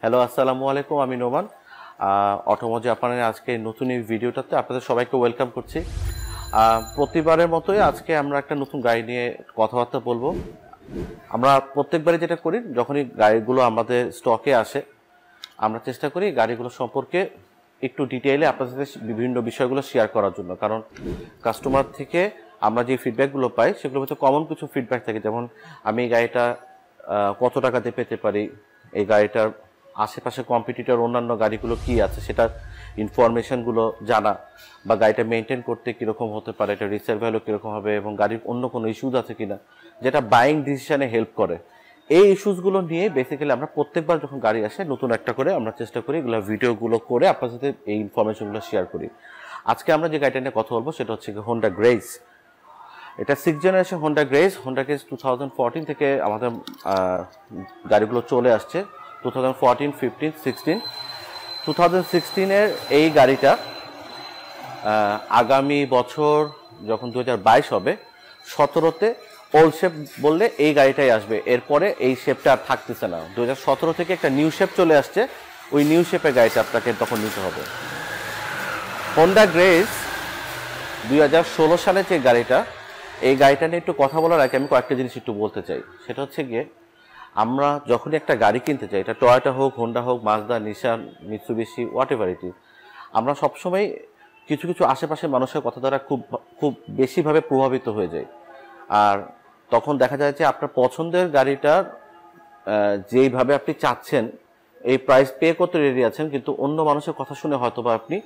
Hello, আসসালামু আলাইকুম। আমি নোমান, অটোমো জাপানের আজকে নতুন এই ভিডিওটাতে আপনাদের সবাইকে ওয়েলকাম করছি। প্রতিবারের মতোই আজকে আমরা একটা নতুন গাড়ি নিয়ে কথাবার্তা বলবো। আমরা প্রত্যেকবারই যেটা করি, যখনই গাড়িগুলো আমাদের স্টকে আসে আমরা চেষ্টা করি গাড়িগুলো সম্পর্কে একটু ডিটেইলে আপনাদের সাথে বিভিন্ন বিষয়গুলো শেয়ার করার জন্য। কারণ কাস্টমার থেকে আমরা যে ফিডব্যাকগুলো পাই সেগুলোর মধ্যে কমন কিছু ফিডব্যাক থাকে, যেমন আমি এই গাড়িটা কত টাকাতে পেতে পারি, এই গাড়িটার আশেপাশে কম্পিটিটর অন্যান্য গাড়িগুলো কি আছে সেটার ইনফরমেশনগুলো জানা, বা গাড়িটা মেনটেন করতে কীরকম হতে পারে, এটা রিসেল ভ্যালু কীরকম হবে, এবং গাড়ির অন্য কোনো ইস্যুজ আছে কিনা যেটা বাইং ডিসিশনে হেল্প করে। এই ইস্যুসগুলো নিয়ে বেসিক্যালি আমরা প্রত্যেকবার যখন গাড়ি আসে নতুন একটা করে আমরা চেষ্টা করি এগুলো ভিডিওগুলো করে আপনার সাথে এই ইনফরমেশনগুলো শেয়ার করি। আজকে আমরা যে গাড়িটা নিয়ে কথা বলবো সেটা হচ্ছে হোন্ডা গ্রেজ। এটা 6th জেনারেশন হোন্ডা গ্রেজ 2014 থেকে আমাদের গাড়িগুলো চলে আসছে। 2014, 15, 16, 2016-এর এই গাড়িটা আগামী বছর যখন 2022 হবে, 17তে ওল্ড শেপ বললে এই গাড়িটাই আসবে। এরপরে এই শেপটা আর থাকতেছে না। 2017 থেকে একটা নিউ শেপ চলে আসছে, ওই নিউ শেপের গাড়িটা আপনাকে তখন নিতে হবে। হোন্ডা গ্রেজ 2016 সালে যে গাড়িটা, এই গাড়িটা নিয়ে একটু কথা বলার আগে আমি কয়েকটা জিনিস একটু বলতে চাই। সেটা হচ্ছে গিয়ে, আমরা যখনই একটা গাড়ি কিনতে চাই, এটা টয়োটা হোক, হোন্ডা হোক, Mazda, Nissan, Mitsubishi, whatever it is, আমরা সবসময় কিছু কিছু আশেপাশের মানুষের কথা দ্বারা খুব বেশিভাবে প্রভাবিত হয়ে যাই। আর তখন দেখা যায় যে আপনার পছন্দের গাড়িটার যেইভাবে আপনি চাচ্ছেন এই প্রাইস পে করতে রেডি আছেন, কিন্তু অন্য মানুষের কথা শুনে হয়তো বা আপনি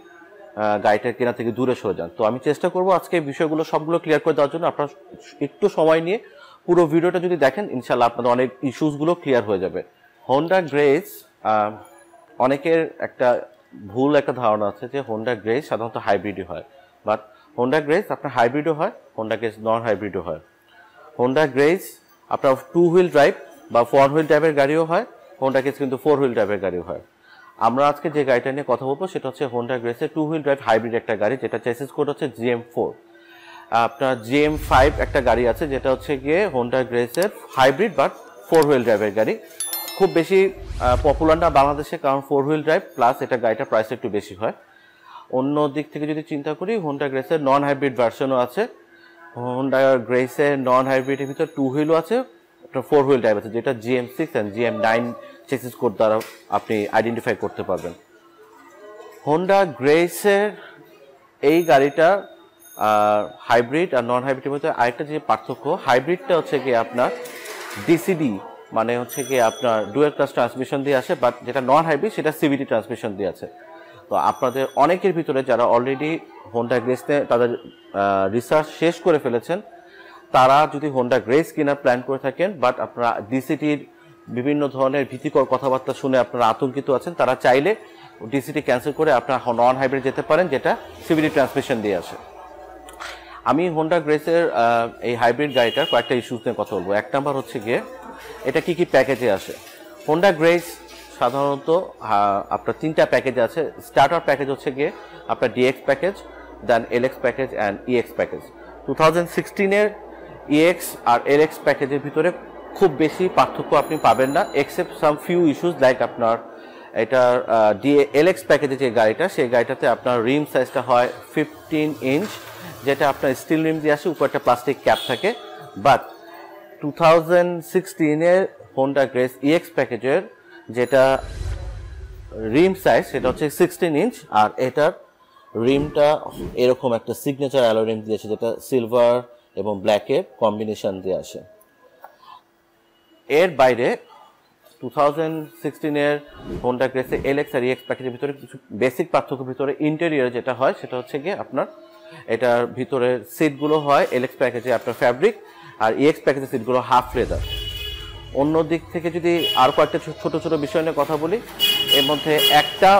গাড়িটা কেনা থেকে দূরে সরে যান। তো আমি চেষ্টা করবো আজকে এই বিষয়গুলো সবগুলো ক্লিয়ার করে দেওয়ার জন্য। আপনারা একটু সময় নিয়ে পুরো ভিডিওটা যদি দেখেন, ইনশাল্লাহ আপনাদের অনেক ইস্যুসগুলো ক্লিয়ার হয়ে যাবে। হোন্ডা গ্রেজ, অনেকের একটা ভুল একটা ধারণা আছে যে হোন্ডা গ্রেজ সাধারণত হাইব্রিডই হয়, বাট হোন্ডা গ্রেজ আপনার হাইব্রিডও হয়, হোন্ডা গ্রেজ নন হাইব্রিডও হয়। হোন্ডা গ্রেজ আপনার 2 হুইল ড্রাইভ বা 4 হুইল ড্রাইভের গাড়িও হয়, হোন্ডা গ্রেজ কিন্তু 4 হুইল ড্রাইভের গাড়িও হয়। আমরা আজকে যে গাড়িটা নিয়ে কথা বলবো সেটা হচ্ছে হোন্ডা গ্রেজের 2 হুইল ড্রাইভ হাইব্রিড একটা গাড়ি, যেটা চেসিস কোড হচ্ছে GM4। আপনার GM5 একটা গাড়ি আছে যেটা হচ্ছে গিয়ে হোন্ডা গ্রেজের হাইব্রিড বাট 4 হুইল ড্রাইভের গাড়ি। খুব বেশি পপুলার না বাংলাদেশে, কারণ 4 হুইল ড্রাইভ প্লাস এটা গাড়িটা প্রাইস একটু বেশি হয়। অন্য দিক থেকে যদি চিন্তা করি, হোন্ডা গ্রেজের নন হাইব্রিড ভার্সনও আছে। হোন্ডা গ্রেজের নন হাইব্রিডের ভিতর 2 হুইলও আছে, একটা 4 হুইল ড্রাইভ আছে, যেটা GM6 and GM9 chassis code দ্বারা আপনি আইডেন্টিফাই করতে পারবেন। হোন্ডা গ্রেজের এই গাড়িটা হাইব্রিড আর নন হাইব্রিডের মধ্যে আরেকটা যে পার্থক্য, হাইব্রিডটা হচ্ছে গিয়ে আপনার ডিসিডি মানে হচ্ছে গিয়ে আপনার ডুয়েল ক্লাস ট্রান্সমিশন দিয়ে আসে, বাট যেটা নন হাইব্রিড সেটা সিভিটি ট্রান্সমিশন দিয়ে আছে। তো আপনাদের অনেকের ভিতরে যারা অলরেডি হোন্ডা গ্রেজ নিয়ে তাদের রিসার্চ শেষ করে ফেলেছেন, তারা যদি হোন্ডা গ্রেজ কেনার প্ল্যান করে থাকেন, বাট আপনারা ডিসিটির বিভিন্ন ধরনের ভীতিকর কথাবার্তা শুনে আপনারা আতঙ্কিত আছেন, তারা চাইলে ডিসিটি ক্যান্সেল করে আপনার নন হাইব্রিড যেতে পারেন, যেটা সিভিটি ট্রান্সমিশন দিয়ে আসে। আমি হোন্ডা গ্রেজের এই হাইব্রিড গাড়িটার কয়েকটা ইস্যুস নিয়ে কথা বলবো। এক নাম্বার হচ্ছে গিয়ে এটা কি কি প্যাকেজে আসে। হোন্ডা গ্রেজ সাধারণত আপনার 3টা প্যাকেজে আছে। স্টার্টার প্যাকেজ হচ্ছে গিয়ে আপনার DX package, then LX package and EX package. 2016-এর ইএক্স আর এলএক্স প্যাকেজের ভিতরে খুব বেশি পার্থক্য আপনি পাবেন না, except some few issues like আপনার এটার এলএক্স প্যাকেজে যে গাড়িটা, সেই গাড়িটাতে আপনার রিম সাইজটা হয় 15 ইঞ্চ, যেটা আপনার স্টিল রিম দিয়ে আসে, উপর একটা প্লাস্টিক ক্যাপ থাকে। বাট 2016-এর হোন্ডা গ্রেজ ইএক্স প্যাকেজের যেটা রিম সাইজ সেটা হচ্ছে 16 ইঞ্চ, আর এটার রিমটা এরকম একটা সিগনেচার অ্যালো রিম দিয়েছে, যেটা সিলভার এবং ব্ল্যাকের কম্বিনেশন দিয়ে আসে। এর বাইরে 2016-এর হোন্ডা গ্রেজের এলএক্স আর ইএক্স প্যাকেজের ভিতরে কিছু বেসিক পার্থক্যের ভিতরে ইন্টেরিয়র যেটা হয় সেটা হচ্ছে গিয়ে আপনার এটার ভিতরে সিটগুলো হয় এলএক্স প্যাকেজে আপনার ফ্যাব্রিক, আর ইএক্স প্যাকেজের সিটগুলো হাফ লেদার। অন্য দিক থেকে যদি আর কয়েকটা ছোট ছোট বিষয় নিয়ে কথা বলি, এর মধ্যে একটা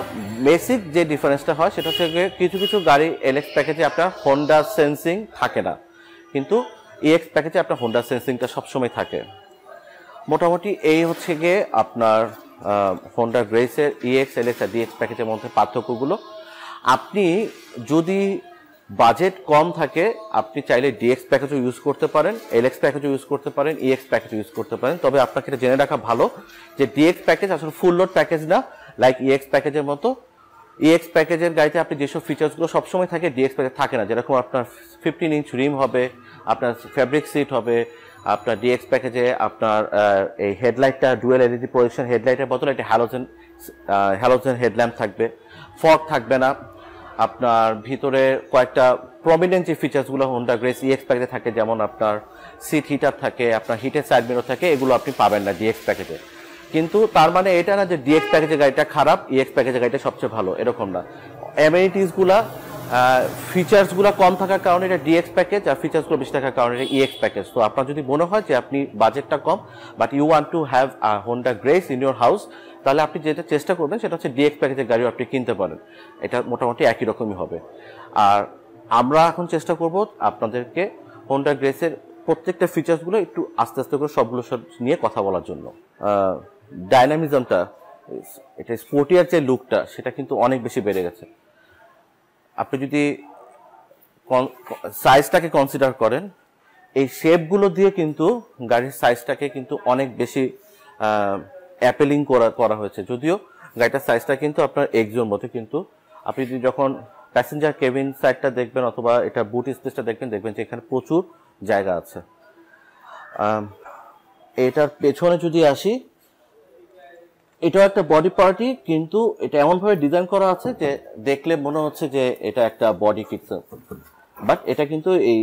বেসিক যে ডিফারেন্সটা হয় সেটা হচ্ছে গিয়ে কিছু কিছু গাড়ি এলএক্স প্যাকেজে আপনার হোন্ডা সেন্সিং থাকে না, কিন্তু ইএক্স প্যাকেজে আপনার হোন্ডা সেন্সিংটা সবসময় থাকে। মোটামুটি এই হচ্ছে গিয়ে আপনার হোন্ডা গ্রেজের ইএক্স, এলএক্স আর ডিএক্স প্যাকেজের মধ্যে পার্থক্যগুলো। আপনি যদি বাজেট কম থাকে আপনি চাইলে ডিএক্স প্যাকেজও ইউজ করতে পারেন, এলএক্স প্যাকেজও ইউজ করতে পারেন, ইএক্স প্যাকেজও ইউজ করতে পারেন। তবে আপনাকে এটা জেনে রাখা ভালো যে ডিএক্স প্যাকেজ আসলে ফুল লোড প্যাকেজ না, লাইক ইএক্স প্যাকেজের মতো। ইএক্স প্যাকেজের গাড়িতে আপনি যেসব ফিচার্সগুলো সবসময় থাকে ডিএক্স প্যাকেজ থাকে না, যেরকম আপনার 15 ইঞ্চ রিম হবে, আপনার ফ্যাব্রিক সিট হবে, আপনার ডিএক্স প্যাকেজে আপনার এই হেডলাইটটা ডুয়েল এলইডি প্রজেকশন হেডলাইটের বদলে একটা হ্যালোজেন হেডল্যাম্প থাকবে, ফগ থাকবে না। আপনার ভিতরে কয়েকটা প্রমিনেন্ট যে ফিচার্সগুলো হোন্ডা গ্রেস ইএক্স প্যাকেজে থাকে, যেমন আপনার সিট হিটার থাকে, আপনার হিটের সাইড মিরর থাকে, এগুলো আপনি পাবেন না ডিএক্স প্যাকেজে। কিন্তু তার মানে এটা না যে ডিএক্স প্যাকেজের গাড়িটা খারাপ, ইএক্স প্যাকেজের গাড়িটা সবচেয়ে ভালো, এরকম না। অ্যামেনিটিসগুলা ফিচার্সগুলো কম থাকার কারণে এটা ডিএক্স প্যাকেজ, আর ফিচার্সগুলো বেশি থাকার কারণে এটা ইএক্স প্যাকেজ। তো আপনার যদি মনে হয় যে আপনি বাজেটটা কম but you want to have a Honda Grace in your house, তাহলে আপনি যেটা চেষ্টা করবেন সেটা হচ্ছে ডিএক্স প্যাকেজের গাড়িও আপনি কিনতে পারেন, এটা মোটামুটি একই রকমই হবে। আর আমরা এখন চেষ্টা করব আপনাদেরকে হোন্ডা গ্রেসের প্রত্যেকটা ফিচার্সগুলো একটু আস্তে আস্তে করে সবগুলো নিয়ে কথা বলার জন্য। ডাইনামিজমটা, এটা স্পোর্টিয়ার যে লুকটা সেটা কিন্তু অনেক বেশি বেড়ে গেছে। আপনি যদি সাইজটাকে কনসিডার করেন, এই শেপগুলো দিয়ে কিন্তু গাড়ির সাইজটাকে কিন্তু অনেক বেশি অ্যাপেলিং করা হয়েছে। যদিও গাড়িটার সাইজটা কিন্তু আপনার এক্সোর মতো, কিন্তু আপনি যদি যখন প্যাসেঞ্জার কেবিন সাইডটা দেখবেন অথবা এটা বুট স্পেসটা দেখবেন যে এখানে প্রচুর জায়গা আছে। এটার পেছনে যদি আসি, এটাও একটা বডি পার্টি, কিন্তু এটা এমনভাবে ডিজাইন করা আছে যে দেখলে মনে হচ্ছে যে এটা একটা বডি কিট, বাট এটা কিন্তু এই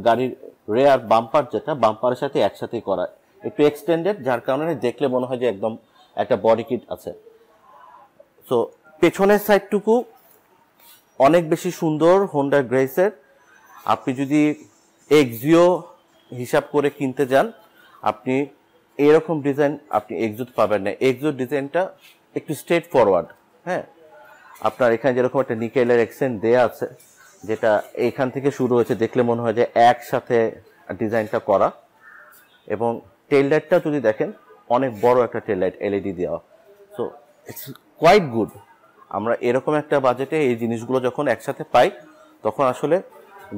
গাড়ির রেয়ার বাম্পার, যেটা বাম্পারের সাথে একসাথেই করা, একটু এক্সটেন্ডেড, যার কারণে দেখলে মনে হয় যে একদম একটা বডি কিট আছে। সো পেছনের সাইডটুকু অনেক বেশি সুন্দর হোন্ডা গ্রেসের। আপনি যদি এক্সিও হিসাব করে কিনতে যান, আপনি এরকম ডিজাইন আপনি এক্সিও পাবেন না। এক্সিও ডিজাইনটা একটু স্ট্রেট ফরওয়ার্ড, হ্যাঁ। আপনার এখানে যেরকম একটা নিকেলের এক্সেন্ট দেয়া আছে, যেটা এইখান থেকে শুরু হয়েছে, দেখলে মনে হয় যে একসাথে ডিজাইনটা করা। এবং টেল লাইটটা যদি দেখেন, অনেক বড় একটা টেল লাইট এলইডি দেওয়া। So it's quite good. আমরা এরকম একটা বাজেটে এই জিনিসগুলো যখন একসাথে পাই, তখন আসলে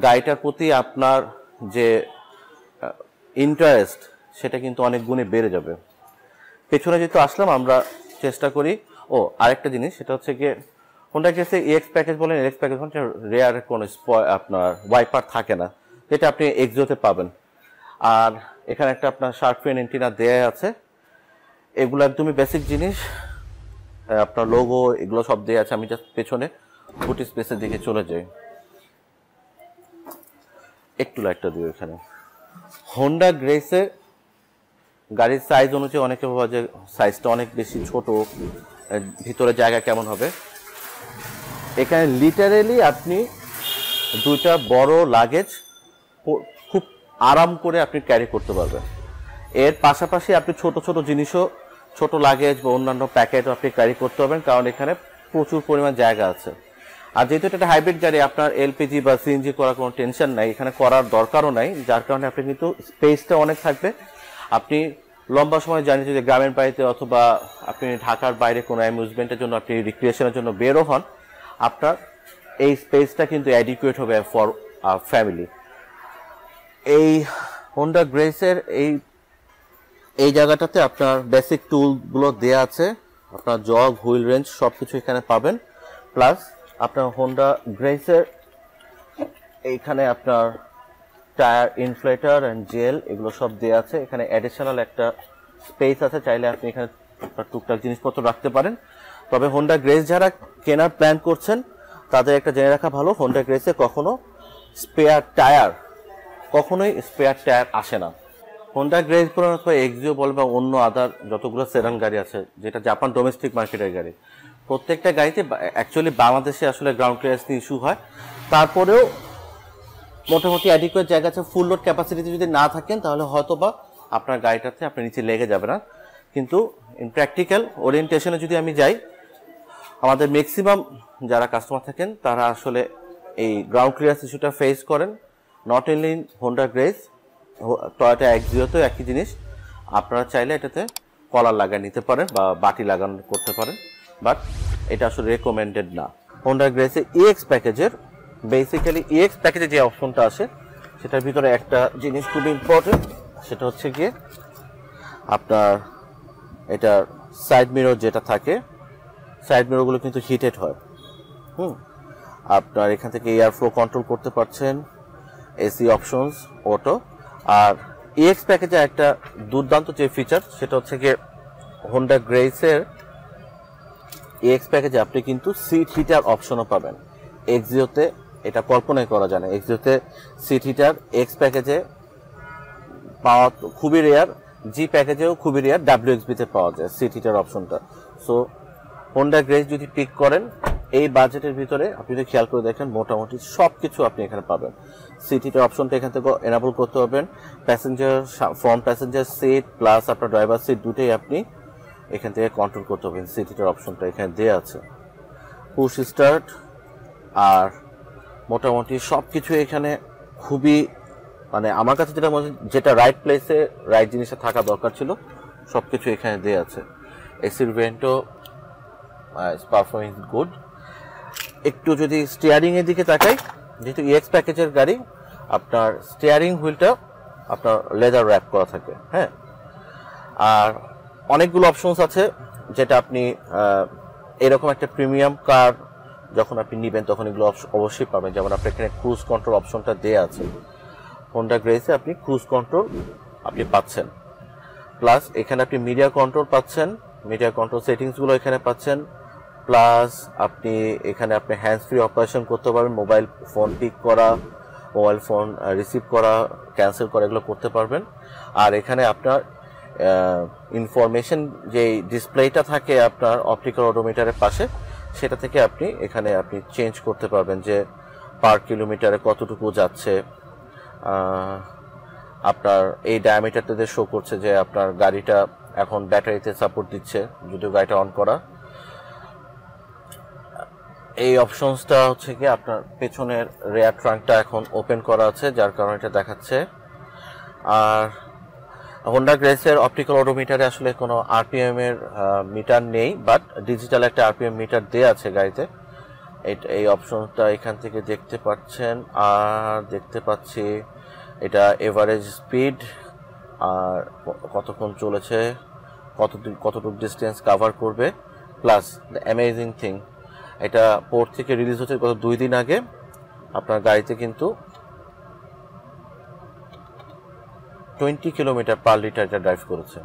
গাড়িটার প্রতি আপনার যে ইন্টারেস্ট সেটা কিন্তু অনেক গুণে বেড়ে যাবে। পেছনে যেহেতু আসলাম, আমরা চেষ্টা করি আরেকটা জিনিস, সেটা হচ্ছে গিয়ে হোন্ডা গ্রেসে ইএক্স প্যাকেজ বলেন, এলএক্স প্যাকেজ বলেন, রেয়ার কোনো আপনার ওয়াইপার থাকে না, যেটা আপনি এক্সোতে পাবেন। আর এখানে একটা আপনার শার্ক ফিন এন্টিনা দেয়া আছে, এগুলো একদমই বেসিক জিনিস। আপনার লোগো এগুলো সব দেয়া আছে। আমি জাস্ট পেছনে বুট স্পেসের দিকে চলে যাই, একটু লাইটটা দিও এখানে। হোন্ডা গ্রেসে গাড়ির সাইজ অনুযায়ী অনেকে ভাবে যে সাইজটা অনেক বেশি ছোট, ভিতরে জায়গা কেমন হবে। এখানে লিটারেলি আপনি দুইটা বড় লাগেজ খুব আরাম করে আপনি ক্যারি করতে পারবেন। এর পাশাপাশি আপনি ছোট ছোট জিনিসও, ছোট লাগেজ বা অন্যান্য প্যাকেটও আপনি ক্যারি করতে পারবেন, কারণ এখানে প্রচুর পরিমাণ জায়গা আছে। আর যেহেতু এটা একটা হাইব্রিড গাড়ি, আপনার এলপিজি বা সিএনজি করার কোনো টেনশন নাই, এখানে করার দরকারও নাই, যার কারণে আপনি কিন্তু স্পেসটা অনেক থাকবে। আপনি লম্বা সময় জানি যে গ্রামের বাড়িতে অথবা আপনি ঢাকার বাইরে কোনো অ্যামিউজমেন্টের জন্য, আপনি রিক্রিয়েশনের জন্য বেরো হন, আপনার এই স্পেসটা কিন্তু অ্যাডিকুয়েট হবে ফর ফ্যামিলি। এই হোন্ডা গ্রেসের এই জায়গাটাতে আপনার বেসিক টুলগুলো দেয়া আছে, আপনার জগ, হুইল রেঞ্জ সব কিছু এখানে পাবেন। প্লাস আপনার হোন্ডা গ্রেসের এইখানে আপনার টায়ার ইনফ্লেটার অ্যান্ড জেল এগুলো সব দেওয়া আছে। এখানে অ্যাডিশনাল একটা স্পেস আছে, চাইলে আপনি এখানে টুকটাক জিনিসপত্র রাখতে পারেন। তবে হোন্ডা গ্রেস যারা কেনার প্ল্যান করছেন, তাদের একটা জেনে রাখা ভালো, হোন্ডা গ্রেসে কখনোই স্পেয়ার টায়ার আসে না। হোন্ডা গ্রেস বলেন অথবা এক্সিও বলেন বা অন্য আদার যতগুলো সেডান গাড়ি আছে, যেটা জাপান ডোমেস্টিক মার্কেটের গাড়ি, প্রত্যেকটা গাড়িতে অ্যাকচুয়ালি বাংলাদেশে আসলে গ্রাউন্ড ক্লিয়ারেন্স নিয়ে ইস্যু হয়। তারপরেও মোটামুটি অ্যাডিকুয়েট জায়গা আছে। ফুল লোড ক্যাপাসিটিতে যদি না থাকেন, তাহলে হয়তোবা আপনার গাড়িটাতে আপনার নিচে লেগে যাবে না। কিন্তু ইন প্র্যাকটিক্যাল ওরিয়েন্টেশনে যদি আমি যাই, আমাদের ম্যাক্সিমাম যারা কাস্টমার থাকেন, তারা আসলে এই গ্রাউন্ড ক্লিয়ারেন্স ইস্যুটা ফেস করেন। Not only in Honda Grace, Toyota এক্সিওতেও একই জিনিস। আপনারা চাইলে এটাতে কলার লাগিয়ে নিতে পারেন বা বাটি লাগানো করতে পারেন, বাট এটা আসলে রেকমেন্ডেড না। হোন্ডা গ্রেসে ইএক্স প্যাকেজের বেসিক্যালি ইএক্স প্যাকেজে যে অপশনটা আসে সেটার ভিতরে একটা জিনিস খুবই ইম্পর্টেন্ট, সেটা হচ্ছে গিয়ে আপনার এটার সাইড মিরর যেটা থাকে, সাইড মিররগুলো কিন্তু হিটেড হয়। আপনার এখান থেকে এয়ার ফ্লো কন্ট্রোল করতে পারছেন, এসি অপশনস, অটো। আর ইএক্স প্যাকেজে একটা দুর্দান্ত যে ফিচার সেটা হচ্ছে গিয়ে হোন্ডা গ্রেসের ইএক্স প্যাকেজে আপনি কিন্তু সিট হিটার অপশনও পাবেন। এক্সিওতে এটা কল্পনাই করা যায় না, এক্সিওতে সিট হিটার এক্স প্যাকেজে পাওয়া খুবই রেয়ার, জি প্যাকেজেও খুবই রেয়ার, ডাব্লিউএক্সবিতে পাওয়া যায় সিট হিটার অপশনটা। সো হোন্ডা গ্রেস যদি পিক করেন এই বাজেটের ভিতরে, আপনি যদি খেয়াল করে দেখেন মোটামুটি সব কিছু আপনি এখানে পাবেন। সিট হিটার অপশনটা এখান থেকে এনাবল করতে পারবেন, passenger front passenger seat plus আপনার ড্রাইভার সিট দুটোই আপনি এখান থেকে কন্ট্রোল করতে পারবেন। সিট হিটার অপশনটা এখানে দেওয়া আছে, পুশ স্টার্ট, আর মোটামুটি সব কিছু এখানে খুবই, মানে আমার কাছে যেটা মনে যেটা রাইট প্লেসে রাইট জিনিসটা থাকা দরকার ছিল সব কিছু এখানে দেওয়া আছে। এসির ভেন্টও পারফরমেন্স গুড। একটু যদি স্টিয়ারিং এর দিকে তাকাই, যেহেতু ইএক্স প্যাকেজের গাড়ি, আপনার স্টিয়ারিং হুইলটা আপনার লেদার র্যাপ করা থাকে। হ্যাঁ, আর অনেকগুলো অপশনস আছে যেটা আপনি এরকম একটা প্রিমিয়াম কার যখন আপনি নেবেন তখন এগুলো অবশ্যই পাবেন। যেমন আপনার এখানে ক্রুজ কন্ট্রোল অপশনটা দেওয়া আছে, হোন্ডা গ্রেসে আপনি ক্রুজ কন্ট্রোল আপনি পাচ্ছেন, প্লাস এখানে আপনি মিডিয়া কন্ট্রোল পাচ্ছেন, মিডিয়া কন্ট্রোল সেটিংসগুলো এখানে পাচ্ছেন, প্লাস আপনি এখানে আপনি হ্যান্ডস ফ্রি অপারেশন করতে পারবেন, মোবাইল ফোন পিক করা, মোবাইল ফোন রিসিভ করা, ক্যান্সেল করা, এগুলো করতে পারবেন। আর এখানে আপনার ইনফরমেশন যে ডিসপ্লেটা থাকে আপনার অপটিক্যাল ওডোমিটারের পাশে, সেটা থেকে আপনি এখানে আপনি চেঞ্জ করতে পারবেন যে পার কিলোমিটারে কতটুকু যাচ্ছে। আপনার এই ডায়ামিটারটাতে শো করছে যে আপনার গাড়িটা এখন ব্যাটারিতে সাপোর্ট দিচ্ছে যদিও গাড়িটা অন করা। এই অপশনসটা হচ্ছে কি আপনার পেছনের রেয়ার ট্রাঙ্কটা এখন ওপেন করা আছে যার কারণে এটা দেখাচ্ছে। আর হোন্ডা গ্রেসের অপটিক্যাল ওডোমিটারে আসলে কোনো আরপিএম এর মিটার নেই, বাট ডিজিটাল একটা আরপিএম মিটার দেওয়া আছে গাড়িতে। এই অপশনটা এখান থেকে দেখতে পাচ্ছেন। আর দেখতে পাচ্ছি এটা এভারেজ স্পিড, আর কতক্ষণ চলেছে, কতটুকু ডিস্টেন্স কাভার করবে, প্লাস দ্য অ্যামেজিং থিং, এটা পোর্ট থেকে রিলিজ হচ্ছে গত 2 দিন আগে। আপনার গাড়িতে কিন্তু 20 কিলোমিটার পার লিটার এটা ড্রাইভ করেছে।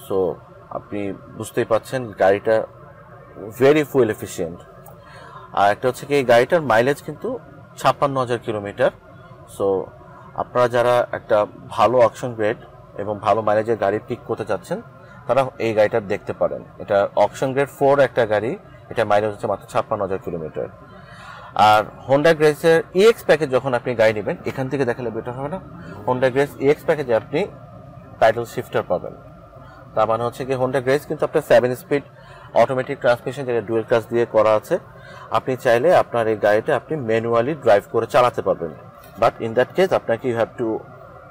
সো আপনি বুঝতেই পাচ্ছেন গাড়িটা ভেরি ফুয়েল এফিশিয়েন্ট। আর একটা হচ্ছে কি এই গাড়িটার মাইলেজ কিন্তু 56,000 কিলোমিটার। সো আপনারা যারা একটা ভালো অকশন গ্রেড এবং ভালো মাইলেজের গাড়ি পিক করতে চাচ্ছেন তারা এই গাড়িটা দেখতে পারেন। এটা অকশন গ্রেড 4 একটা গাড়ি, এটা মাইলেজ হচ্ছে মাত্র 56,000 কিলোমিটার। আর হোন্ডা গ্রেসের ইএক্স প্যাকেজ যখন আপনি গাড়ি নেবেন, এখান থেকে দেখালে বেটার হবে না, হোন্ডা গ্রেস ইএক্স প্যাকেজে আপনি প্যাডেল শিফটার পাবেন। তার মানে হচ্ছে কি হোন্ডা গ্রেস কিন্তু আপনার 7 স্পিড অটোমেটিক ট্রান্সমিশন যেটা ডুয়েল ক্লাস দিয়ে করা আছে। আপনি চাইলে আপনার এই গাড়িটা আপনি ম্যানুয়ালি ড্রাইভ করে চালাতে পারবেন, বাট ইন দ্যাট কেস আপনাকে you have to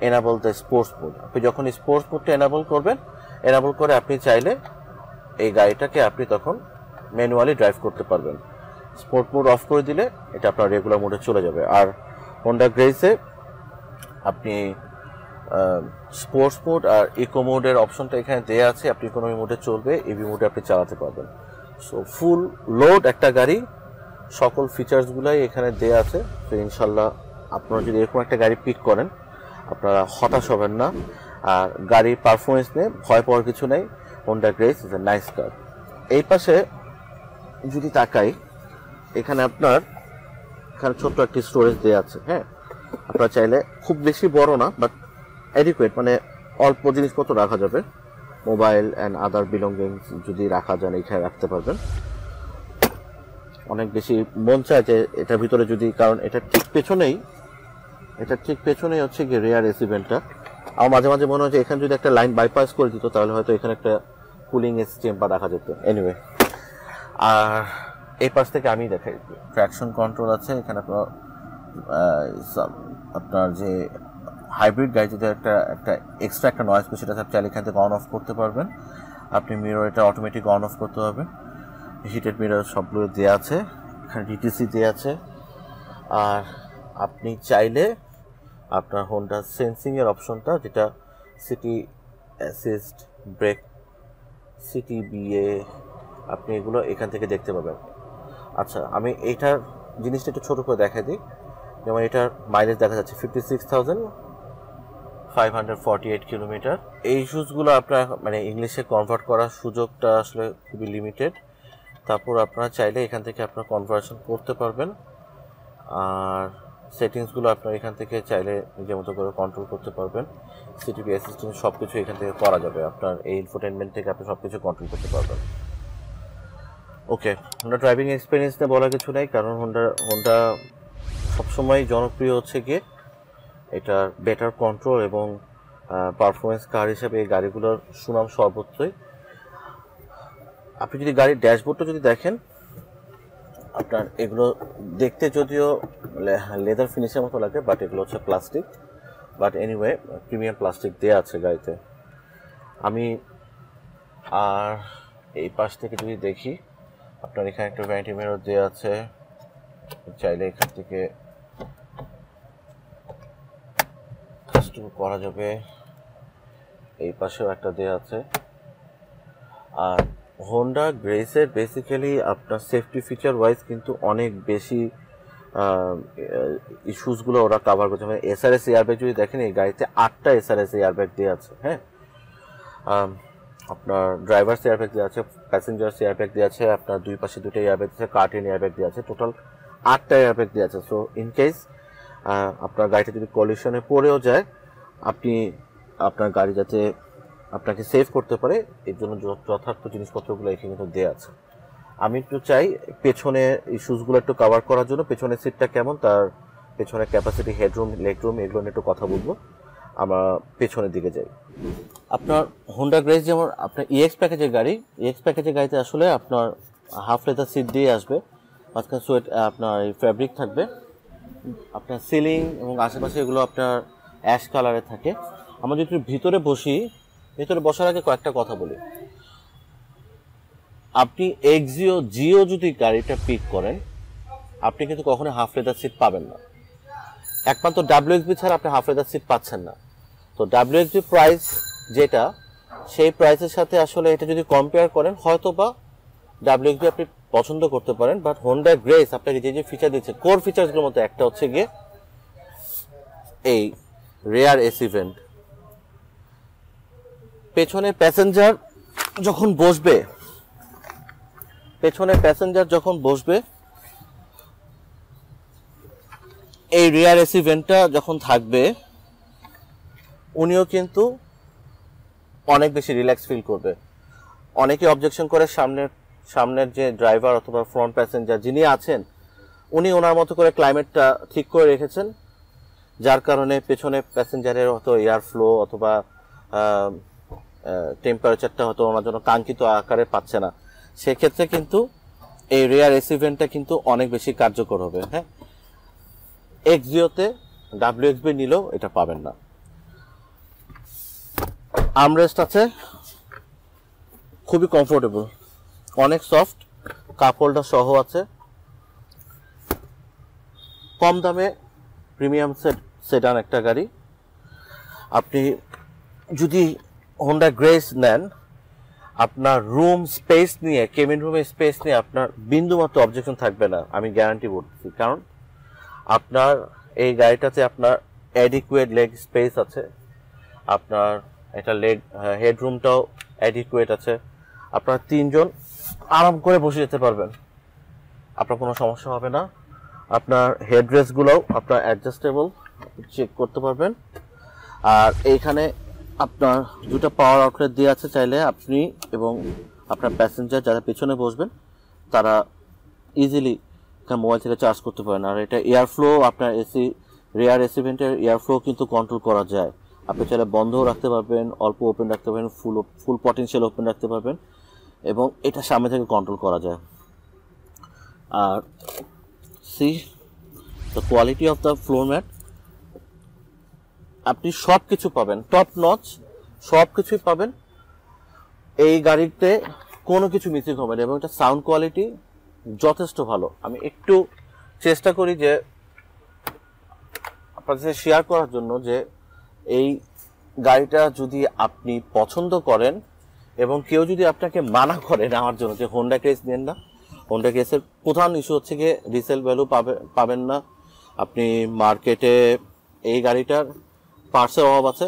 enable the sports mode. আপনি যখন স্পোর্টস মোডটা এনাবল করবেন, এনাবল করে আপনি চাইলে এই গাড়িটাকে আপনি তখন ম্যানুয়ালি ড্রাইভ করতে পারবেন। স্পোর্ট মোড অফ করে দিলে এটা আপনার রেগুলার মোডে চলে যাবে। আর হোন্ডা গ্রেসে আপনি স্পোর্টস মোড আর ইকো মোডের অপশনটা এখানে দেওয়া আছে, আপনি ইকোনমি মোডে চলবে, ইভি মোডে আপনি চালাতে পারবেন। সো ফুল লোড একটা গাড়ি, সকল ফিচার্সগুলোই এখানে দেওয়া আছে। তো ইনশাল্লাহ আপনারা যদি এরকম একটা গাড়ি পিক করেন আপনারা হতাশ হবেন না। আর গাড়ির পারফরমেন্স নিয়ে ভয় পাওয়ার কিছু নেই, Honda grace is a nice কার। এই পাশে যদি তাকাই, এখানে আপনার এখানে ছোট্ট একটি স্টোরেজ দেওয়া আছে। হ্যাঁ, আপনারা চাইলে খুব বেশি বড় না বাট অ্যাডিকুয়েট, মানে অল্প জিনিসপত্র রাখা যাবে, মোবাইল অ্যান্ড আদার বিলঙ্গিংস যদি রাখা যায় এখানে রাখতে পারবেন। অনেক বেশি মন চায় যে এটার ভিতরে যদি, কারণ এটা ঠিক পেছনেই হচ্ছে গিয়ে রেয়ার এসি ভেন্টটা। আমার মাঝে মাঝে মনে হয় যে এখানে যদি একটা লাইন বাইপাস করে দিত তাহলে হয়তো এখানে একটা কুলিং এসি চেম্বার রাখা যেত। এনিওয়ে, আর এই পাশ থেকে আমি দেখাই, ট্র্যাকশন কন্ট্রোল আছে এখানে। আপনার যে হাইব্রিড গাড়ি যদি একটা এক্সট্রা একটা নয়েজ পেয়ে সেটা চাইলে এখান থেকে অন অফ করতে পারবেন। আপনি মিরর এটা অটোমেটিক অন অফ করতে পারবেন। হিটেড মিরর সবগুলো দেওয়া আছে, এখানে ডিটিসি দেওয়া আছে, আর আপনি চাইলে আপনার হোন্ডা সেন্সিংয়ের অপশনটা, যেটা city assist brake, city BA, আপনি এগুলো এখান থেকে দেখতে পাবেন। আচ্ছা, আমি এইটার জিনিসটা একটু ছোটো করে দেখাই দিই। যেমন এটার মাইলেজ দেখা যাচ্ছে 56,548 কিলোমিটার। এই শুজগুলো আপনার মানে ইংলিশে কনভার্ট করার সুযোগটা আসলে খুবই লিমিটেড। তারপর আপনারা চাইলে এখান থেকে আপনার কনভার্সন করতে পারবেন। আর সেটিংসগুলো আপনার এখান থেকে চাইলে নিজের মতো করে কন্ট্রোল করতে পারবেন। সিটিভি অ্যাসিস্ট্যান্ট সব কিছু এখান থেকে করা যাবে। আপনার এই ইনফোটেনমেন্ট থেকে আপনি সব কিছু কন্ট্রোল করতে পারবেন। ওকে, হোন্ডা ড্রাইভিং এক্সপিরিয়েন্স নিয়ে বলার কিছু নেই, কারণ হোন্ডা সবসময় জনপ্রিয় হচ্ছে গিয়ে এটার বেটার কন্ট্রোল এবং পারফরমেন্স কার হিসেবে এই গাড়িগুলোর সুনাম সর্বত্রই। আপনি যদি গাড়ির ড্যাশবোর্ডটা যদি দেখেন, আপনার এগুলো দেখতে যদিও লেদার ফিনিশের মতো লাগে, বাট এগুলো হচ্ছে plastic. But anyway, premium plastic দেওয়া আছে গাড়িতে। আমি আর এই পাশ থেকে যদি দেখি, আপনার এখানে একটা ভ্যানিটি মিরর দেওয়া আছে, চাইলে এখান থেকে কাজটুকু করা যাবে। এই পাশেও একটা দেওয়া আছে। আর হোন্ডা গ্রেসের বেসিক্যালি আপনার সেফটি ফিচার ওয়াইজ কিন্তু অনেক বেশি ইস্যুসগুলো ওরা কাভার করছে। মানে এসআরএস এয়ারব্যাগ যদি দেখেন, এই গাড়িতে 8টা এসআরএস এয়ারব্যাগ দেওয়া আছে। হ্যাঁ, আপনার ড্রাইভার্স এয়ারব্যাগ দেওয়া আছে, প্যাসেঞ্জার্স এয়ারব্যাগ দেওয়া আছে, আপনার দুই পাশে 2টা এয়ারব্যাগ আছে, কার্টেন এয়ারব্যাগ দেওয়া আছে, টোটাল 8টা এয়ারব্যাগ দেওয়া আছে। সো ইন কেস আপনার গাড়িটা যদি কলিশনে পড়েও যায়, আপনি আপনার গাড়ি যাতে আপনাকে সেভ করতে পারে, এর জন্য যথার্থ জিনিসপত্রগুলো এখানে কিন্তু দেওয়া আছে। আমি একটু চাই পেছনে ইস্যুসগুলো একটু কভার করার জন্য, পেছনের সিটটা কেমন, তার পেছনের ক্যাপাসিটি, হেডরুম, লেগরুম, এগুলো নিয়ে একটু কথা বলবো। আমরা পেছনের দিকে যাই। আপনার হোন্ডা গ্রেস যেমন আপনার ইএক্স প্যাকেজের গাড়ি, ইএক্স প্যাকেজের গাড়িতে আসলে আপনার হাফ লেদার সিট দিয়ে আসবে, মাঝখানে সোয়েট আপনার ফ্যাব্রিক থাকবে, আপনার সিলিং এবং আশেপাশে এগুলো আপনার অ্যাশ কালারে থাকে। আমরা যদি ভিতরে বসি, ভিতরে বসার আগে কয়েকটা কথা বলি। আপনি জিও যদি গাড়িটা পিক করেন, আপনি কিন্তু কখনো হাফ লেদার সিট পাবেন না। একমাত্র ডাব্লিউএক্সবি ছাড়া আপনি হাফ লেদার সিট পাচ্ছেন না। তো ডাব্লিউএক্সবি প্রাইস যেটা, সেই প্রাইসের সাথে আসলে এটা যদি কম্পেয়ার করেন, হয়তো বা ডাব্লিউএক্সবি আপনি পছন্দ করতে পারেন, বাট হোন্ডা গ্রেস আপনাকে যে ফিচার দিচ্ছে, কোর ফিচার্সগুলোর মধ্যে একটা হচ্ছে গিয়ে এই রেয়ার এসি ভেন্ট। পেছনে প্যাসেঞ্জার যখন বসবে, এই রিয়ার এসি ভেন্টটা যখন থাকবে, উনিও কিন্তু অনেক বেশি রিল্যাক্স ফিল করবে। অনেকে অবজেকশন করে সামনের যে ড্রাইভার অথবা ফ্রন্ট প্যাসেঞ্জার যিনি আছেন, উনি ওনার মতো করে ক্লাইমেটটা ঠিক করে রেখেছেন, যার কারণে পেছনে প্যাসেঞ্জারের হয়তো এয়ার ফ্লো অথবা টেম্পারেচারটা হয়তো ওনার জন্য কাঙ্ক্ষিত আকারে পাচ্ছে না। সেক্ষেত্রে কিন্তু এই রেয়ার এসি ভেন্টটা কিন্তু অনেক বেশি কার্যকর হবে। হ্যাঁ, এক্সিওতে ডাব্লিউএক্সবি নিলেও এটা পাবেন না। আর্মরেস্ট আছে, খুবই কমফোর্টেবল, অনেক সফট, কাপ হোল্ডার সহ আছে। কম দামে প্রিমিয়াম সেডান একটা গাড়ি। আপনি যদি হোন্ডা গ্রেস নেন, আপনার রুম স্পেস নিয়ে, কেবিন রুমের স্পেস নিয়ে আপনার বিন্দুমাত্র অবজেকশন থাকবে না, আমি গ্যারান্টি বলছি। কারণ আপনার এই গাড়িটাতে আপনার অ্যাডিকুয়েট লেগ স্পেস আছে, আপনার এটা হেডরুমটাও অ্যাডিকুয়েট আছে, আপনার 3 জন আরাম করে বসে যেতে পারবেন, আপনার কোনো সমস্যা হবে না। আপনার হেডরেস্টগুলোও আপনার অ্যাডজাস্টেবল, চেক করতে পারবেন। আর এইখানে আপনার 2টা পাওয়ার আউটলেট দিয়ে আছে, চাইলে আপনি এবং আপনার প্যাসেঞ্জার যারা পেছনে বসবেন তারা ইজিলি মোবাইল থেকে চার্জ করতে পারেন। আর এটা এয়ার ফ্লো, আপনার রেয়ার এসি ভেন্টের এয়ার ফ্লো কিন্তু কন্ট্রোল করা যায়। আপনি চাইলে বন্ধও রাখতে পারবেন, অল্প ওপেন রাখতে পারবেন, ফুল পটেনশিয়াল ওপেন রাখতে পারবেন, এবং এটা সামনে থেকে কন্ট্রোল করা যায়। আর the quality of the floor mat, আপনি সব কিছু পাবেন, টপ নচ সব কিছুই পাবেন এই গাড়িতে, কোনো কিছু মিসিং হবে না। এবং এটা সাউন্ড কোয়ালিটি যথেষ্ট ভালো। আমি একটু চেষ্টা করি যে আপনাদের সাথে শেয়ার করার জন্য যে এই গাড়িটা যদি আপনি পছন্দ করেন এবং কেউ যদি আপনাকে মানা করে নেওয়ার জন্য যে হোন্ডা ক্রেজ নেন না, হোন্ডা ক্রেজের প্রধান ইস্যু হচ্ছে গিয়ে রিসেল ভ্যালু পাবেন না আপনি মার্কেটে, এই গাড়িটার পার্টসের অভাব আছে,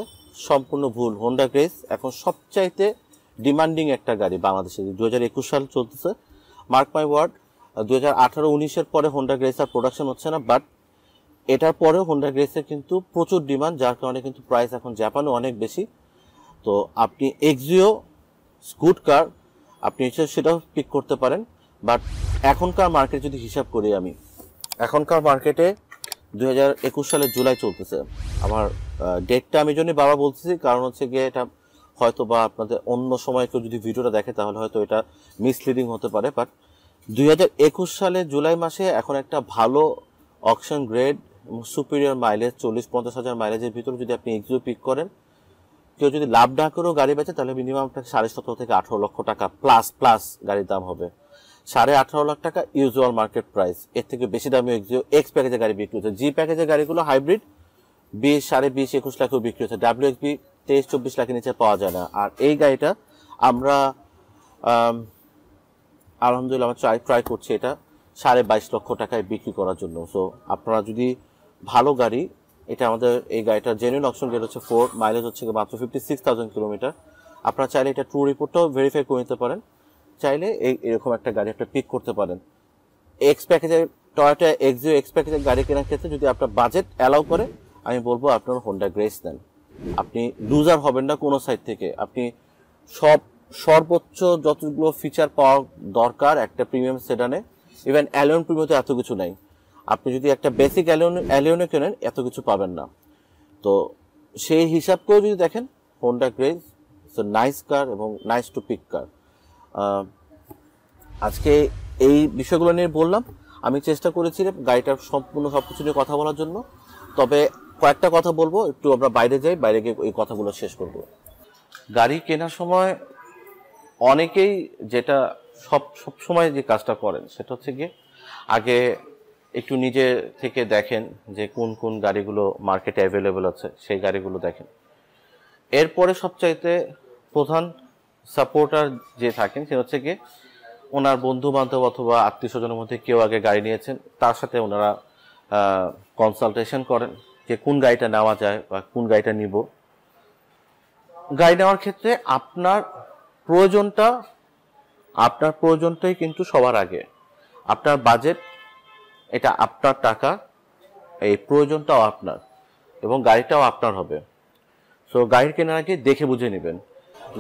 সম্পূর্ণ ভুল। হোন্ডা ক্রেজ এখন সবচাইতে ডিমান্ডিং একটা গাড়ি বাংলাদেশে। 2021 সাল চলতেছে, মার্ক মাই ওয়ার্ড, 2018-19-এর পরে হোন্ডা ক্রেজ আর প্রোডাকশন হচ্ছে না, বাট এটার পরেও হোন্ডা গ্রেসের কিন্তু প্রচুর ডিমান্ড, যার কারণে কিন্তু প্রাইস এখন জাপানে অনেক বেশি। তো আপনি এক্সিও স্কুট কার আপনি সেটাও পিক করতে পারেন। বাট এখনকার মার্কেট যদি হিসাব করি আমি, এখনকার মার্কেটে 2021 সালের জুলাই চলতেছে। আমার ডেটটা আমি জন্যই বাবা বলতেছি, কারণ হচ্ছে গিয়ে এটা হয়তো বা আপনাদের অন্য সময় কেউ যদি ভিডিওটা দেখে তাহলে হয়তো এটা মিসলিডিং হতে পারে। বাট 2021 সালের জুলাই মাসে এখন একটা ভালো অকশন গ্রেড এবং সুপিরিয়র মাইলেজ 40-50 হাজার মাইলেজের ভিতরে যদি আপনি এক্সিও পিক করেন, কেউ যদি লাভ না করেও গাড়ি বেচে তাহলে মিনিমাম 17.5 থেকে 18 লক্ষ টাকা প্লাস গাড়ির দাম হবে। 18.5 লাখ টাকা ইউজুয়াল মার্কেট প্রাইস। এর থেকে বেশি দামি এক্সিও এক্স প্যাকেজের গাড়ি বিক্রি হচ্ছে। জি প্যাকেজের গাড়িগুলো হাইব্রিড 20-21 লাখেও বিক্রি হচ্ছে। WXB 23-24 লাখের নিচে পাওয়া যায় না। আর এই গাড়িটা আমরা আলহামদুলিল্লাহ আমরা ট্রাই করছি এটা 22.5 লক্ষ টাকায় বিক্রি করার জন্য। সো আপনারা যদি ভালো গাড়ি, এটা আমাদের এই গাড়িটার জেনুইন অপশন গেট হচ্ছে 4, মাইলেজ হচ্ছে মাত্র 56,000 কিলোমিটার। আপনারা চাইলে এটা ট্রু রিপোর্টটাও ভেরিফাই করে নিতে পারেন, চাইলে এরকম একটা গাড়ি একটা পিক করতে পারেন। এক্স প্যাকেজের টয়োটা এক্সিও এক্স প্যাকেজের গাড়ি কেনার ক্ষেত্রে যদি আপনার বাজেট অ্যালাউ করে, আমি বলবো আপনার হোন্ডা গ্রেস নেন। আপনি লুজার হবেন না কোনো সাইড থেকে। আপনি সর্বোচ্চ যতগুলো ফিচার পাওয়া দরকার একটা প্রিমিয়াম সেডানে, ইভেন অ্যালিয়ন প্রিমিয়ামতে এত কিছু নাই। আপনি যদি একটা বেসিক অ্যালিয়নে কেনেন এত কিছু পাবেন না। তো সেই হিসাব করেও যদি দেখেন, Honda grace it's a nice কার এবং নাইস টু পিক কার। আজকে এই বিষয়গুলো নিয়ে বললাম। আমি চেষ্টা করেছি গাড়িটার সম্পূর্ণ সবকিছু নিয়ে কথা বলার জন্য, তবে কয়েকটা কথা বলবো, একটু আমরা বাইরে যাই, বাইরে গিয়ে এই কথাগুলো শেষ করবো। গাড়ি কেনার সময় অনেকেই যেটা সব সময় যে কাজটা করেন সেটা হচ্ছে গিয়ে আগে একটু নিজে থেকে দেখেন যে কোন কোন গাড়িগুলো মার্কেটে অ্যাভেলেবেল আছে, সেই গাড়িগুলো দেখেন। এরপরে সবচাইতে প্রধান সাপোর্টার যে থাকেন সে হচ্ছে গিয়ে ওনার বন্ধু বান্ধব অথবা আত্মীয় স্বজনের মধ্যে কেউ আগে গাড়ি নিয়েছেন, তার সাথে ওনারা কনসালটেশন করেন যে কোন গাড়িটা নেওয়া যায় বা কোন গাড়িটা নিব। গাড়ি নেওয়ার ক্ষেত্রে আপনার প্রয়োজনটাই কিন্তু সবার আগে। আপনার বাজেট, এটা আপনার টাকা, এই প্রয়োজনটাও আপনার এবং গাড়িটাও আপনার হবে। সো গাড়ি কেনার আগে দেখে বুঝে নেবেন।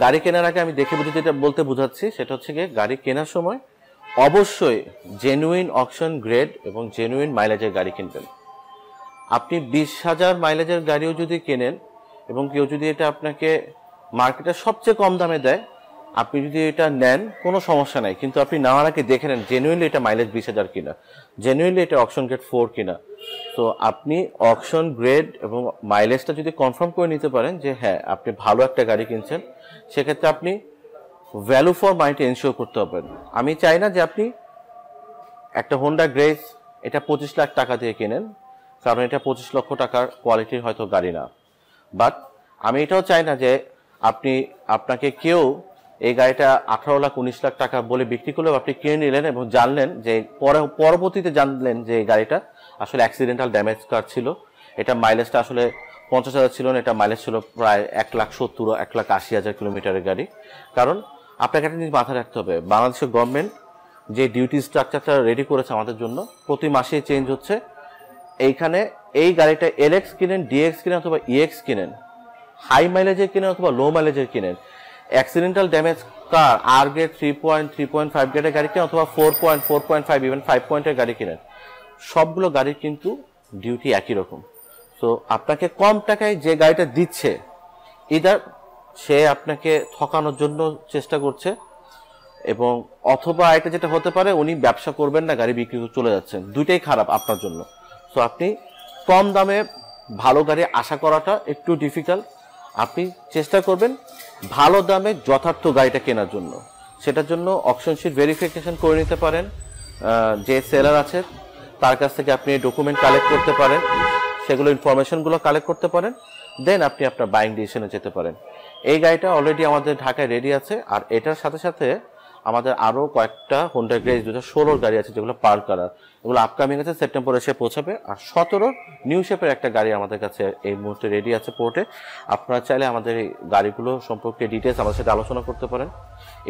গাড়ি কেনার আগে আমি দেখে বুঝে যেটা বলতে বোঝাচ্ছি সেটা হচ্ছে গিয়ে গাড়ি কেনার সময় অবশ্যই জেনুইন অকশন গ্রেড এবং জেনুইন মাইলেজের গাড়ি কিনবেন। আপনি 20,000 মাইলেজের গাড়িও যদি কেনেন এবং কেউ যদি এটা আপনাকে মার্কেটে সবচেয়ে কম দামে দেয়, আপনি যদি এটা নেন কোনো সমস্যা নাই, কিন্তু আপনি নেওয়ার আগে দেখে নেন জেনুইনলি এটা মাইলেজ 20,000 কিনা, জেনুইনলি এটা অকশন গ্রেড 4 কিনা। তো আপনি অকশন গ্রেড এবং মাইলেজটা যদি কনফার্ম করে নিতে পারেন যে হ্যাঁ আপনি ভালো একটা গাড়ি কিনছেন, সেক্ষেত্রে আপনি ভ্যালু ফর মানিটা এনশিওর করতে পারবেন। আমি চাই না যে আপনি একটা হোন্ডা গ্রেস এটা 25 লাখ টাকা দিয়ে কেনেন, কারণ এটা 25 লক্ষ টাকার কোয়ালিটির হয়তো গাড়ি না। বাট আমি এটাও চাই না যে আপনাকে কেউ এই গাড়িটা 18 লাখ 19 লাখ টাকা বলে বিক্রি করলেও আপনি কিনে নিলেন এবং জানলেন যে পরবর্তীতে জানলেন যে এই গাড়িটা আসলে অ্যাক্সিডেন্টাল ড্যামেজ কার ছিল, এটা মাইলেজটা আসলে 50,000 ছিল না, এটা মাইলেজ ছিল প্রায় 1,70,000 1,80,000 কিলোমিটারের গাড়ি। কারণ আপনাকে একটা জিনিস মাথায় রাখতে হবে, বাংলাদেশের গভর্নমেন্ট যে ডিউটি স্ট্রাকচারটা রেডি করেছে আমাদের জন্য, প্রতি মাসে চেঞ্জ হচ্ছে। এইখানে এই গাড়িটা এলএক্স কিনেন, ডিএক্স কিনেন অথবা ইএক্স কিনেন, হাই মাইলেজের কিনেন অথবা লো মাইলেজের কিনেন, অ্যাক্সিডেন্টাল ড্যামেজ কার আর গ্রেড 3.5 গ্রেডের গাড়ি কিনেন অথবা 4.5 ইভেন 5 পয়েন্টের গাড়ি কিনেন, সবগুলো গাড়ির কিন্তু ডিউটি একই রকম। সো আপনাকে কম টাকায় যে গাড়িটা দিচ্ছে, ইদার সে আপনাকে ঠকানোর জন্য চেষ্টা করছে, এবং অথবা এটা যেটা হতে পারে উনি ব্যবসা করবেন না, গাড়ি বিক্রি করে চলে যাচ্ছেন, দুইটাই খারাপ আপনার জন্য। সো আপনি কম দামে ভালো গাড়ি আশা করাটা একটু ডিফিকাল্ট। আপনি চেষ্টা করবেন ভালো দামে যথার্থ গাড়িটা কেনার জন্য। সেটার জন্য অকশন শিট ভেরিফিকেশন করে নিতে পারেন, যে সেলার আছে তার কাছ থেকে আপনি ডকুমেন্ট কালেক্ট করতে পারেন, সেগুলো ইনফরমেশনগুলো কালেক্ট করতে পারেন, দেন আপনি আপনার বাইং ডিসিশনে যেতে পারেন। এই গাড়িটা অলরেডি আমাদের ঢাকায় রেডি আছে, আর এটার সাথে সাথে আমাদের আরও কয়েকটা হোন্ডা গ্রেজ 2016 গাড়ি আছে যেগুলো পার্ল কালার, এগুলো আপকামিং আছে, সেপ্টেম্বরে এসে পৌঁছাবে। আর 17 নিউ শেপের একটা গাড়ি আমাদের কাছে এই মুহূর্তে রেডি আছে পোর্টে। আপনারা চাইলে আমাদের এই গাড়িগুলো সম্পর্কে ডিটেলস আমাদের সাথে আলোচনা করতে পারেন,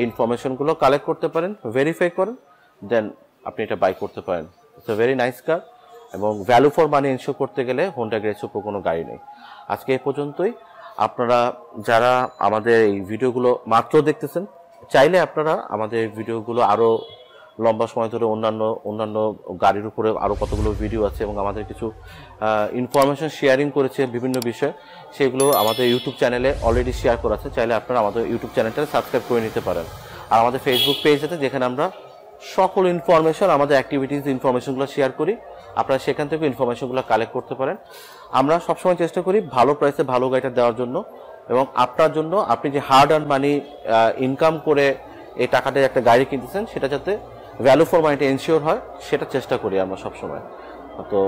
ইনফরমেশনগুলো কালেক্ট করতে পারেন, ভেরিফাই করেন, দেন আপনি এটা বাই করতে পারেন। ইটস এ ভেরি নাইস কার, এবং ভ্যালু ফর মানি ইনশিওর করতে গেলে হোন্ডা গ্রেজ সুপার কোনো গাড়ি নেই। আজকে এই পর্যন্তই। আপনারা যারা আমাদের এই ভিডিওগুলো মাত্র দেখতেছেন, চাইলে আপনারা আমাদের ভিডিওগুলো আরও লম্বা সময় ধরে অন্যান্য গাড়ির উপরে আরও কতগুলো ভিডিও আছে, এবং আমাদের কিছু ইনফরমেশন শেয়ারিং করেছে বিভিন্ন বিষয়, সেগুলো আমাদের ইউটিউব চ্যানেলে অলরেডি শেয়ার করা আছে। চাইলে আপনারা আমাদের ইউটিউব চ্যানেলটা সাবস্ক্রাইব করে নিতে পারেন। আর আমাদের ফেসবুক পেজ আছে, যেখানে আমরা সকল ইনফরমেশন, আমাদের অ্যাক্টিভিটিস ইনফরমেশনগুলো শেয়ার করি। আপনারা সেখান থেকে ইনফরমেশনগুলো কালেক্ট করতে পারেন। আমরা সবসময় চেষ্টা করি ভালো প্রাইসে ভালো গাড়িটা দেওয়ার জন্য, এবং আপনার জন্য আপনি যে হার্ড আর্ন মানি ইনকাম করে এই টাকাটা একটা গাড়ি কিনতেছেন, সেটা যাতে ভ্যালু ফর মানিটা এনশিওর হয়, সেটা চেষ্টা করি আমরা সবসময়। তো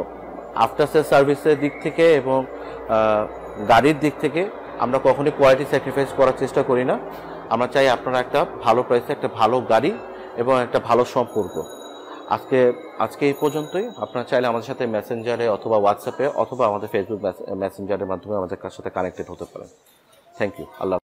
আফটার সেল সার্ভিসের দিক থেকে এবং গাড়ির দিক থেকে আমরা কখনোই কোয়ালিটি স্যাক্রিফাইস করার চেষ্টা করি না। আমরা চাই আপনারা একটা ভালো প্রাইসে একটা ভালো গাড়ি এবং একটা ভালো সম্পর্ক। আজকে এই পর্যন্তই। আপনারা চাইলে আমাদের সাথে মেসেঞ্জারে অথবা হোয়াটসঅ্যাপে অথবা আমাদের ফেসবুক মেসেঞ্জারের মাধ্যমে আমাদের সাথে কানেক্টেড হতে পারেন। Thank you. আল্লাহ।